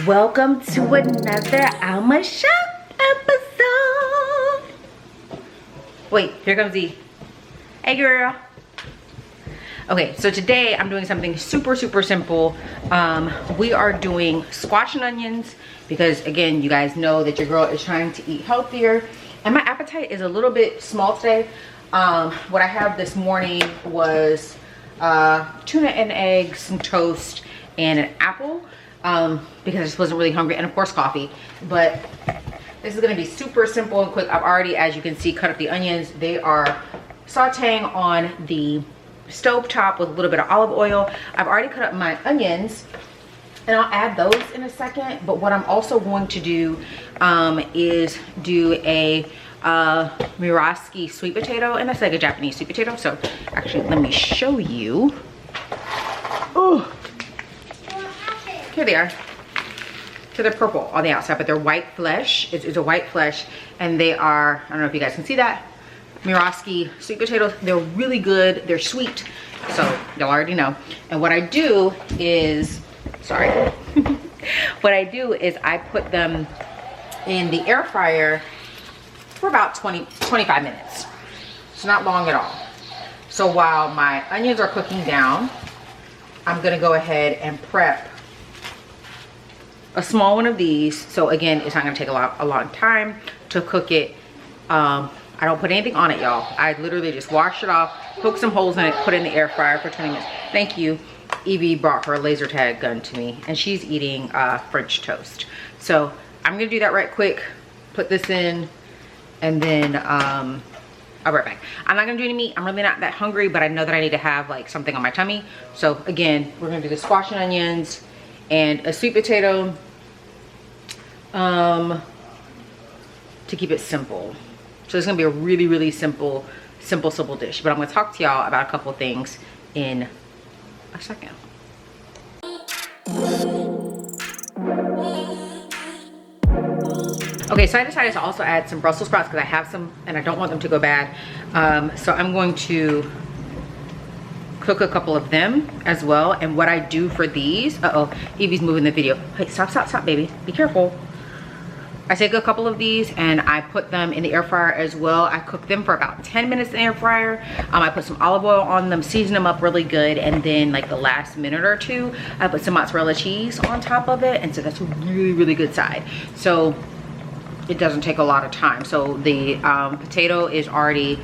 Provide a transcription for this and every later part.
Welcome to another Alma Shop episode. Wait, here comes E. Hey girl. Okay, so today I'm doing something super simple. We are doing squash and onions because, again, you guys know that your girl is trying to eat healthier and my appetite is a little bit small today. What I have this morning was tuna and eggs, some toast, and an apple because I just wasn't really hungry, and of course coffee. But this is gonna be super simple and quick. I've already, as you can see, cut up the onions. They are sauteing on the stove top with a little bit of olive oil. I've already cut up my onions and I'll add those in a second. But what I'm also going to do is do a Microloc sweet potato, and that's like a Japanese sweet potato. So actually, let me show you. Oh, here they are. So they're purple on the outside, but they're white flesh. It's a white flesh, and they are, I don't know if you guys can see that, Microloc sweet potatoes. They're really good. They're sweet, so y'all already know. And what I do is, sorry, what I do is I put them in the air fryer for about 25 minutes. It's not long at all. So while my onions are cooking down, I'm gonna go ahead and prep a small one of these. So again, it's not gonna take a long time to cook it. I don't put anything on it, y'all. I literally just wash it off, poke some holes in it, put it in the air fryer for 20 minutes. Thank you. Evie brought her laser tag gun to me, and she's eating French toast. So I'm gonna do that right quick, put this in, and then I'll be right back. I'm not gonna do any meat. I'm really not that hungry, but I know that I need to have like something on my tummy. So again, we're gonna do the squash and onions and a sweet potato to keep it simple. So it's gonna be a really simple dish. But I'm gonna talk to y'all about a couple things in a second. Okay, so I decided to also add some Brussels sprouts because I have some and I don't want them to go bad. So I'm going to cook a couple of them as well. And what I do for these, Evie's moving the video. Hey, stop, baby. Be careful. I take a couple of these and I put them in the air fryer as well. I cook them for about 10 minutes in the air fryer. I put some olive oil on them, season them up really good, and then like the last minute or two, I put some mozzarella cheese on top of it, and so that's a really good side. So it doesn't take a lot of time. So the sweet potato is already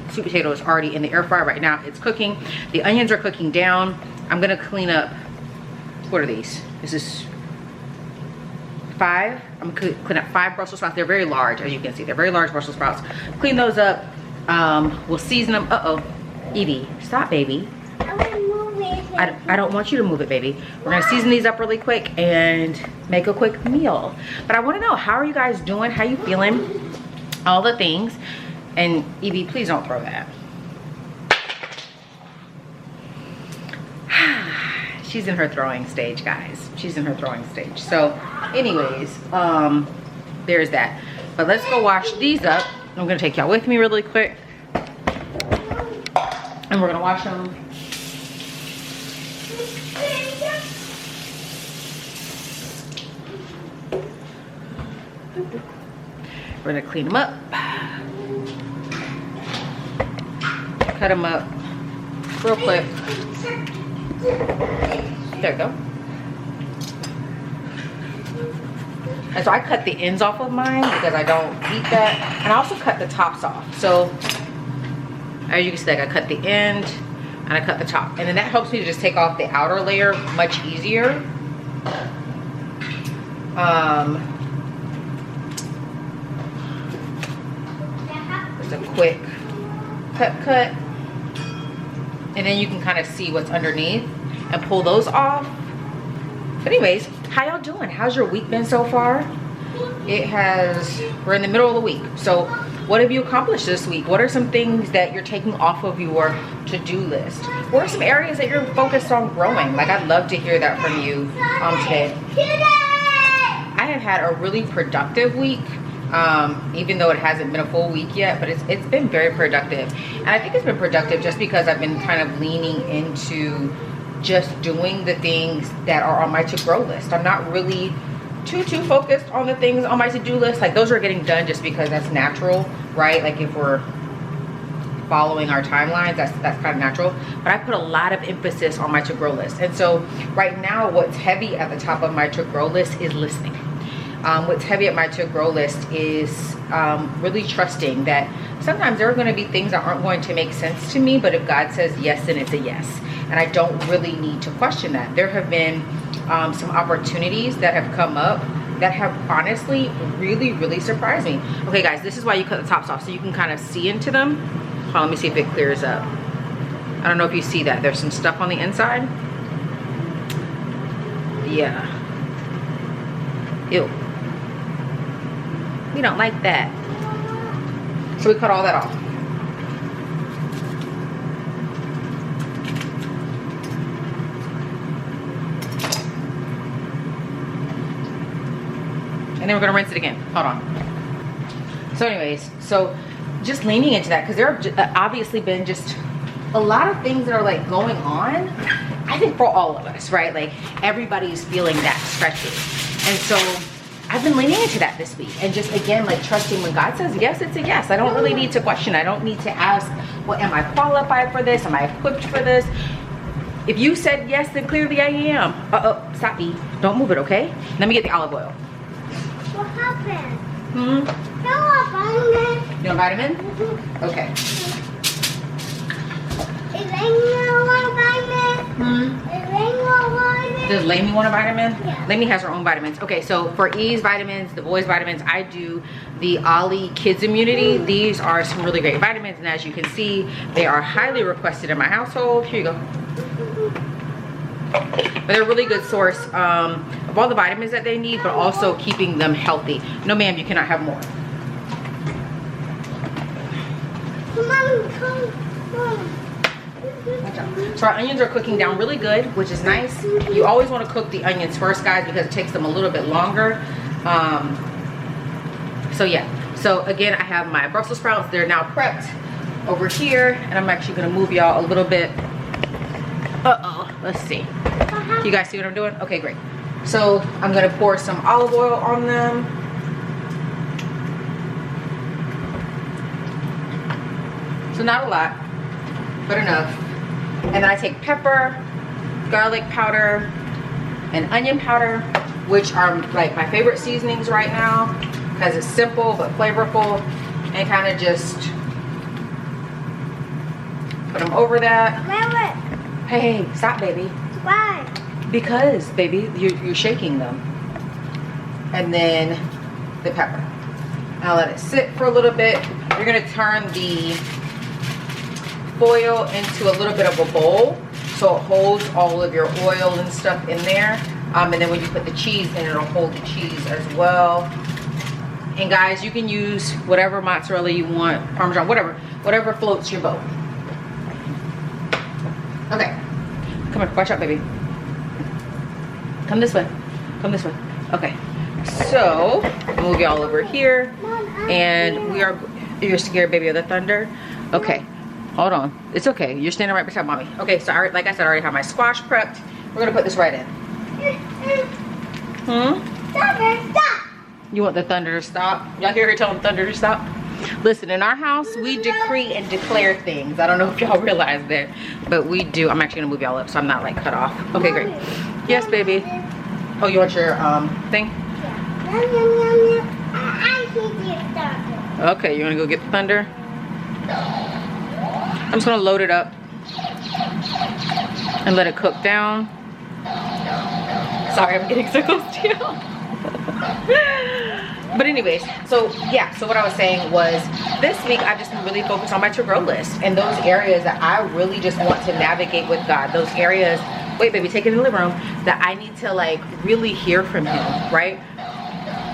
in the air fryer right now. It's cooking. The onions are cooking down. I'm gonna clean up, what are these? This is 5. I'm gonna clean up 5 Brussels sprouts. They're very large, as you can see. They're very large Brussels sprouts. Clean those up. We'll season them. Evie, stop, baby. I don't want you to move it, baby. We're gonna season these up really quick and make a quick meal. But I wanna know, how are you guys doing? How you feeling? All the things. And Evie, please don't throw that. She's in her throwing stage, guys. She's in her throwing stage. So anyways, there's that. But let's go wash these up. I'm gonna take y'all with me really quick. And we're gonna wash them. We're gonna clean them up, cut them up real quick. There we go. And so I cut the ends off of mine because I don't eat that, and I also cut the tops off. So as you can see, like, I cut the end and I cut the top, and then that helps me to just take off the outer layer much easier. Just a quick cut, and then you can kind of see what's underneath and pull those off. But anyways, how y'all doing? How's your week been so far? We're in the middle of the week. So what have you accomplished this week? What are some things that you're taking off of your to-do list? What are some areas that you're focused on growing? Like, I'd love to hear that from you today. I have had a really productive week. Even though it hasn't been a full week yet, but it's been very productive. And I think it's been productive just because I've been kind of leaning into just doing the things that are on my to grow list. I'm not really too focused on the things on my to-do list. Like those are getting done just because that's natural, right? Like if we're following our timelines, that's kind of natural. But I put a lot of emphasis on my to-grow list. And so right now what's heavy at the top of my to-grow list is listening. What's heavy at my to-grow list is really trusting that sometimes there are going to be things that aren't going to make sense to me, but if God says yes, then it's a yes. And I don't really need to question that. There have been some opportunities that have come up that have honestly really surprised me. Okay guys, this is why you cut the tops off, so you can kind of see into them. Hold on, let me see if it clears up. I don't know if you see that. There's some stuff on the inside. Yeah. Ew. We don't like that. So we cut all that off. And then we're gonna rinse it again. Hold on. So anyways, so just leaning into that, because there have obviously been just a lot of things that are like going on, I think for all of us, right? Like everybody's feeling that stretching. And so I've been leaning into that this week, and just again, like trusting when God says yes, it's a yes. I don't really need to question. I don't need to ask, well, am I qualified for this? Am I equipped for this? If you said yes, then clearly I am. Stop, E. Don't move it, okay? Let me get the olive oil. What happened? Hmm? No, a vitamin. You want vitamin? Okay. Is Amy want a vitamin? Is Amy want a vitamin? Does Lamy want a vitamin? Yeah. Lamy has her own vitamins. Okay, so for E's vitamins, the boys' vitamins, I do the Ollie Kids Immunity. These are some really great vitamins, and as you can see, they are highly requested in my household. Here you go. But they're a really good source of all the vitamins that they need, but also keeping them healthy. No ma'am, you cannot have more. So our onions are cooking down really good, which is nice. You always want to cook the onions first, guys, because it takes them a little bit longer. So yeah, so again, I have my Brussels sprouts. They're now prepped over here, and I'm actually going to move y'all a little bit. Let's see. You guys see what I'm doing? Okay, great. So I'm going to pour some olive oil on them. So not a lot, but enough. And then I take pepper, garlic powder, and onion powder, which are like my favorite seasonings right now, because it's simple but flavorful, and kind of just put them over that. Mama, Hey, stop, baby. why? Because, baby, you're shaking them. And then the pepper. I'll let it sit for a little bit. You're gonna turn the foil into a little bit of a bowl, so it holds all of your oil and stuff in there. And then when you put the cheese in, it'll hold the cheese as well. And guys, you can use whatever mozzarella you want, Parmesan, whatever floats your boat. Okay, come on, watch out, baby. Come this way, come this way. Okay, so move y'all over here, and you're scared, baby, of the thunder? Okay, hold on, it's okay. You're standing right beside mommy. Okay, so like I said, I already have my squash prepped. We're gonna put this right in. Stop. You want the thunder to stop? Y'all hear her telling thunder to stop? Listen, in our house, we decree and declare things. I don't know if y'all realize that, but we do. I'm actually gonna move y'all up so I'm not like cut off. Okay, great. Yes, baby. Oh, you want your thing? I can get thunder. Okay, you wanna go get the thunder? I'm just gonna load it up and let it cook down. Sorry, I'm getting so close to you. But anyways, so yeah, so what I was saying was this week I've just been really focused on my to-grow list and those areas that I really just want to navigate with God. Those areas, wait baby, take it in the living room, that I need to like really hear from him, right?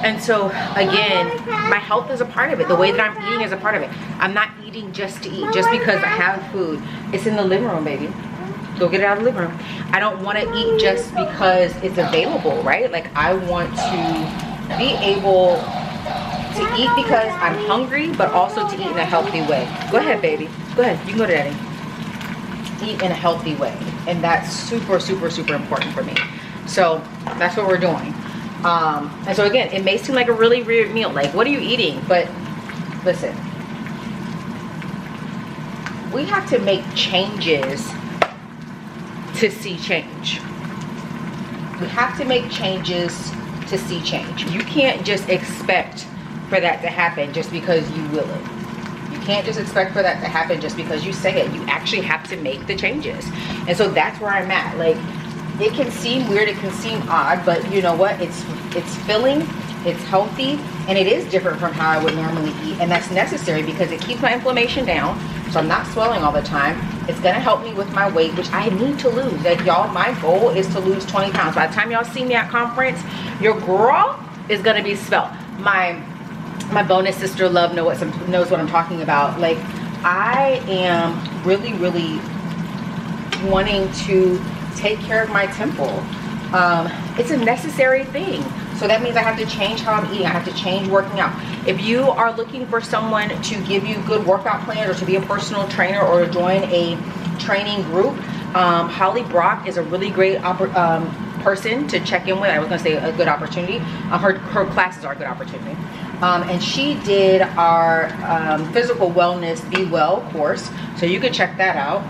And so again, my health is a part of it. The way that I'm eating is a part of it. I'm not eating just to eat, just because I have food. It's in the living room, baby. Go get it out of the living room. I don't want to eat just because it's available, right? Like I want to be able to eat because I'm hungry, but also to eat in a healthy way. Go ahead, baby. Go ahead. You can go to daddy. Eat in a healthy way. And that's super, super, super important for me. So that's what we're doing. And so again, it may seem like a really weird meal. Like, what are you eating? But listen, we have to make changes to see change. We have to make changes to see change. You can't just expect for that to happen just because you will it. You can't just expect for that to happen just because you say it. You actually have to make the changes. And so that's where I'm at. Like, it can seem weird, it can seem odd, but you know what? It's filling, it's healthy, and it is different from how I would normally eat. And that's necessary because it keeps my inflammation down, so I'm not swelling all the time. It's gonna help me with my weight, which I need to lose. Like, y'all, my goal is to lose 20 pounds. By the time y'all see me at conference, your girl is gonna be svelte. My bonus sister Love knows what I'm talking about. Like, I am really, really wanting to take care of my temple. It's a necessary thing. So that means I have to change how I'm eating. I have to change working out. If you are looking for someone to give you good workout plans, or to be a personal trainer, or to join a training group, Holly Brock is a really great person to check in with. I was gonna say a good opportunity. Her classes are a good opportunity. And she did our physical wellness Be Well course, so you can check that out.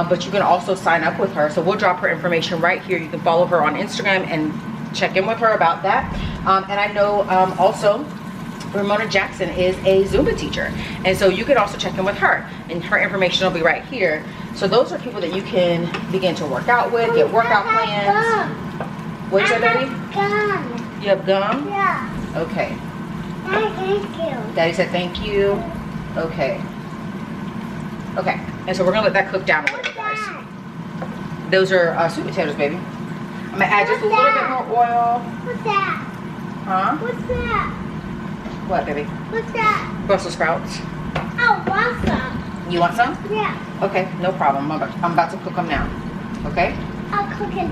But you can also sign up with her. So we'll drop her information right here. You can follow her on Instagram and check in with her about that. And I know also Ramona Jackson is a Zumba teacher. And so you can also check in with her, and her information will be right here. So those are people that you can begin to work out with, get workout plans. What is that, baby? Gum. You have gum? Yeah. Okay. Thank you. Daddy said thank you. Okay. Okay. And so we're gonna let that cook down a little bit, guys. Those are sweet potatoes, baby. I'm gonna add just a little bit more oil. What's that? Huh? What's that? What, baby? What's that? Brussels sprouts. I want some. You want some? Yeah. Okay, no problem. I'm about to cook them now. Okay? I'll cook it.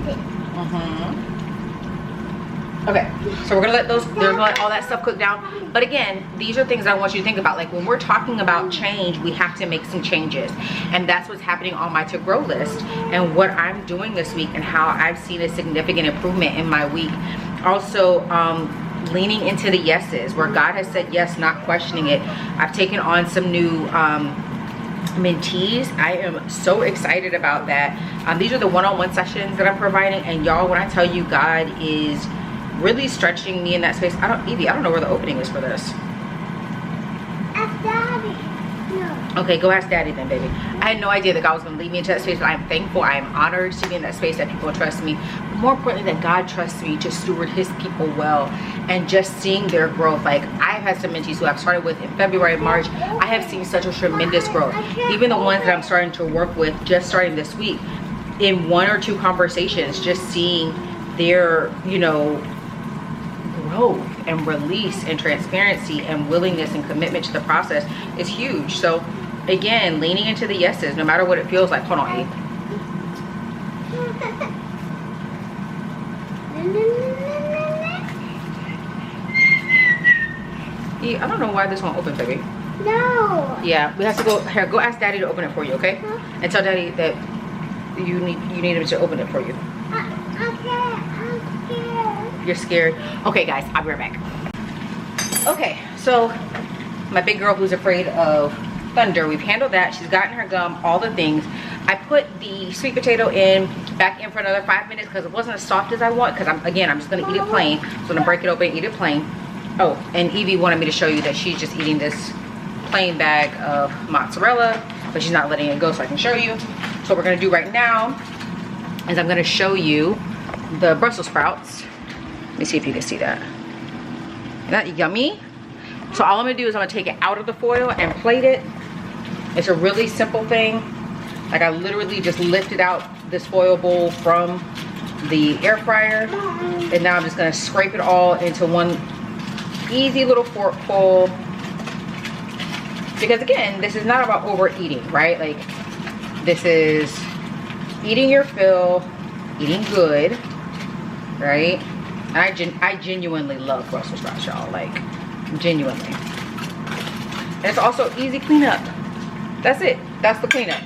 Okay, so we're gonna let all that stuff cook down. But again, these are things I want you to think about. Like, when we're talking about change, we have to make some changes, and that's what's happening on my to-grow list, and what I'm doing this week, and how I've seen a significant improvement in my week. Also, leaning into the yeses, where God has said yes, not questioning it. I've taken on some new mentees. I am so excited about that. These are the one-on-one sessions that I'm providing, and y'all, when I tell you God is really stretching me in that space. Evie, I don't know where the opening is for this. Ask Daddy. No. Okay, go ask Daddy then, baby. I had no idea that God was going to lead me into that space, but I'm thankful. I am honored to be in that space, that people trust me. But more importantly, that God trusts me to steward his people well, and just seeing their growth. Like, I've had some mentees who I've started with in February, March. I have seen such a tremendous growth. Even the ones that I'm starting to work with, just starting this week, in 1 or 2 conversations, just seeing their, you know, growth and release and transparency and willingness and commitment to the process is huge. So again, leaning into the yeses, no matter what it feels like. Hold on, Eve. I don't know why this won't open, baby. No. Yeah, we have to go here. Go ask Daddy to open it for you, okay? And tell Daddy that you need him to open it for you. I'm scared. You're scared? Okay, guys, I'll be right back. Okay, so my big girl who's afraid of thunder, we've handled that. She's gotten her gum, all the things. I put the sweet potato back in for another 5 minutes because it wasn't as soft as I want, because I'm just gonna eat it plain. So I'm gonna break it open and eat it plain. Oh, and Evie wanted me to show you that she's just eating this plain bag of mozzarella, but she's not letting it go, so I can show you. So what we're gonna do right now is I'm gonna show you the Brussels sprouts. Let me see if you can see that. Isn't that yummy? So all I'm gonna do is I'm gonna take it out of the foil and plate it. It's a really simple thing. Like, I literally just lifted out this foil bowl from the air fryer, and now I'm just gonna scrape it all into one easy little forkful. Because again, this is not about overeating, right? Like, this is eating your fill, eating good, right? I genuinely love Brussels sprouts, y'all. Like, genuinely. And it's also easy cleanup. That's it. That's the cleanup.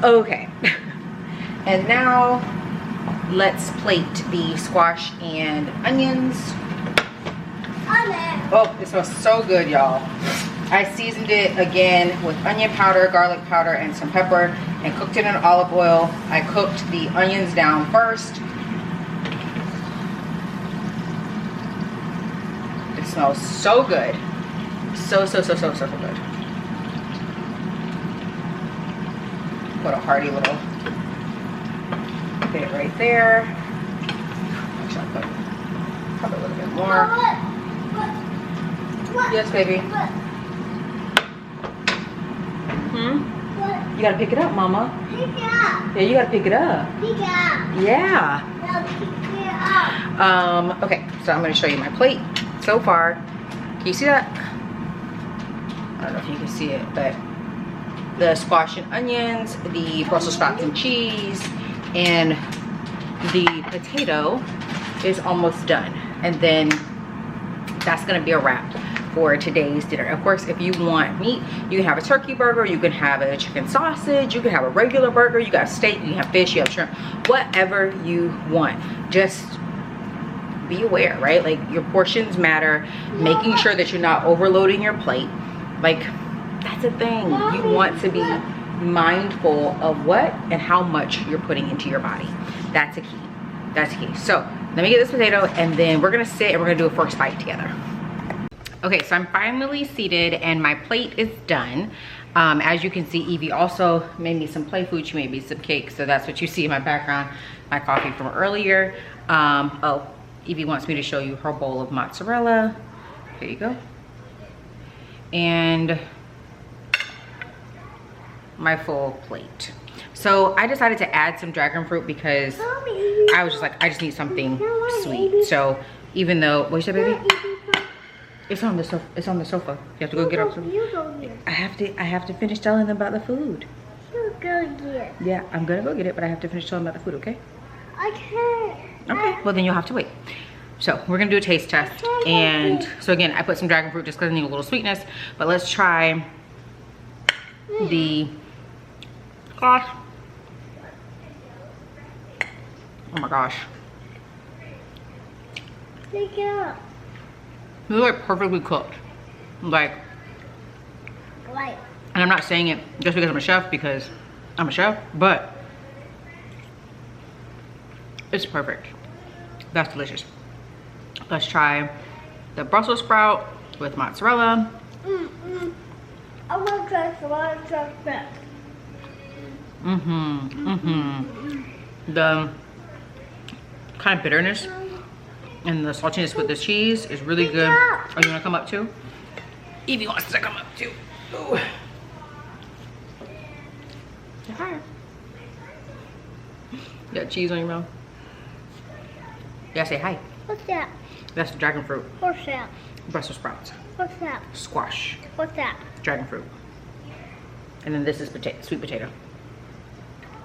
Okay. And now let's plate the squash and onions. Onion. Oh, it smells so good, y'all. I seasoned it again with onion powder, garlic powder, and some pepper, and cooked it in olive oil. I cooked the onions down first. It smells so good. So good. What a hearty little bit right there. Actually, I'll put probably a little bit more. What? Yes, baby. What? What? You gotta pick it up, Mama. Pick it up. Yeah, you gotta pick it up. Pick it up. Yeah. Now pick it up. Okay, so I'm gonna show you my plate so far. Can you see that? I don't know if you can see it, but the squash and onions, the Brussels sprouts and cheese, and the potato is almost done. And then that's gonna be a wrap for today's dinner. Of course, if you want meat, you can have a turkey burger, you can have a chicken sausage, you can have a regular burger, you got steak, you can have fish, you have shrimp, whatever you want. Just be aware, right? Like, your portions matter, making sure that you're not overloading your plate. Like, that's the thing. You want to be mindful of what and how much you're putting into your body. That's a key. That's key. So let me get this potato, and then we're gonna sit and we're gonna do a first bite together. Okay, so I'm finally seated and my plate is done. As you can see, Evie also made me some play food. She made me some cake, so that's what you see in my background, my coffee from earlier. Oh, Evie wants me to show you her bowl of mozzarella. There you go. And my full plate. So I decided to add some dragon fruit because I was just like, I just need something sweet. So even though, what'd you say, baby? It's on the sofa. It's on the sofa. You have to go get off. I have to finish telling them about the food. You go get it. Yeah, I'm gonna go get it, but I have to finish telling them about the food, okay? I can't. Okay, well then you'll have to wait. So we're gonna do a taste test. And so again, I put some dragon fruit just because I need a little sweetness, but let's try the, gosh. Oh my gosh. Pick it up. They're like perfectly cooked. Like, Right. and I'm not saying it just because I'm a chef, because I'm a chef, but it's perfect. That's delicious. Let's try the Brussels sprout with mozzarella. I want to try that. The kind of bitterness and the saltiness with the cheese is really good. Oh, you wanna come up too? Evie wants to come up too. Ooh. Say hi. You got cheese on your mouth? Yeah, say hi. What's that? That's the dragon fruit. What's that? Brussels sprouts. What's that? Squash. What's that? Dragon fruit. And then this is potato, sweet potato.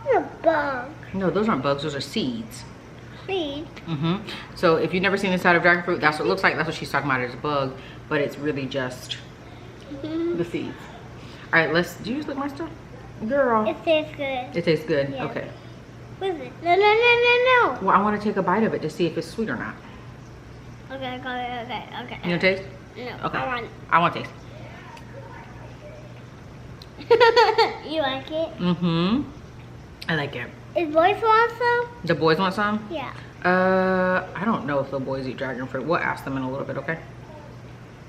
It's a bug. No, those aren't bugs, those are seeds. Seed. So if you've never seen the side of dragon fruit, that's what it looks like. That's what she's talking about, as a bug, but it's really just the seeds. All right, do you just lick my stuff? Girl. It tastes good. It tastes good? Yeah. Okay. What is it? No. Well, I want to take a bite of it to see if it's sweet or not. Okay. You want to taste? No, Okay. I want it. I want to taste. You like it? I like it. Is boys want some? The boys want some? Yeah. I don't know if the boys eat dragon fruit. We'll ask them in a little bit, okay?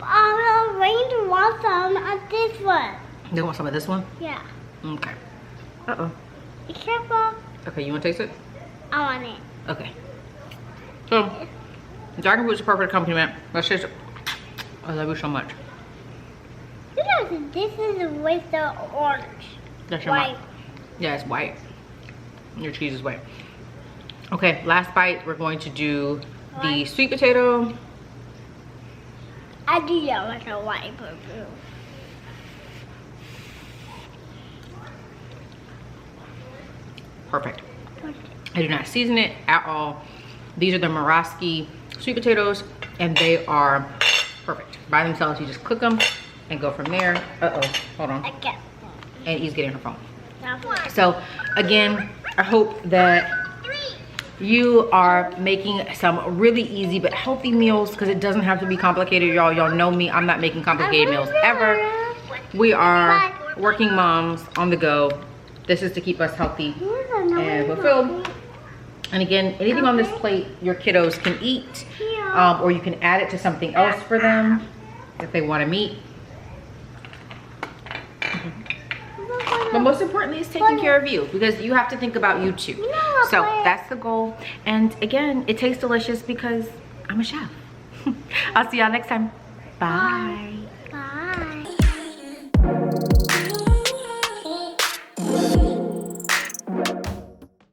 Rain want some of this one. They want some of this one? Yeah. Okay. Uh-oh. Be careful. Okay, you want to taste it? I want it. Okay. So, dragon fruit is a perfect accompaniment. Let's taste it. I love you so much. You know, this is with the orange. That's your White. mouth. Yeah, it's white. Your cheese is white. Okay, last bite, we're going to do the sweet potato. I do that like a white purple. Perfect. I do not season it at all. These are the Maraski sweet potatoes, and they are perfect. By themselves, you just cook them and go from there. Uh-oh, hold on. I get And E's getting her phone. one. So, again, I hope that you are making some really easy but healthy meals, because it doesn't have to be complicated, y'all. Y'all know me, I'm not making complicated meals ever. We are working moms on the go. This is to keep us healthy and fulfilled. And again, anything on this plate your kiddos can eat, or you can add it to something else for them if they want to meet. But most importantly is taking care of you, because you have to think about you too. So that's the goal. And again, it tastes delicious because I'm a chef. I'll see y'all next time. Bye.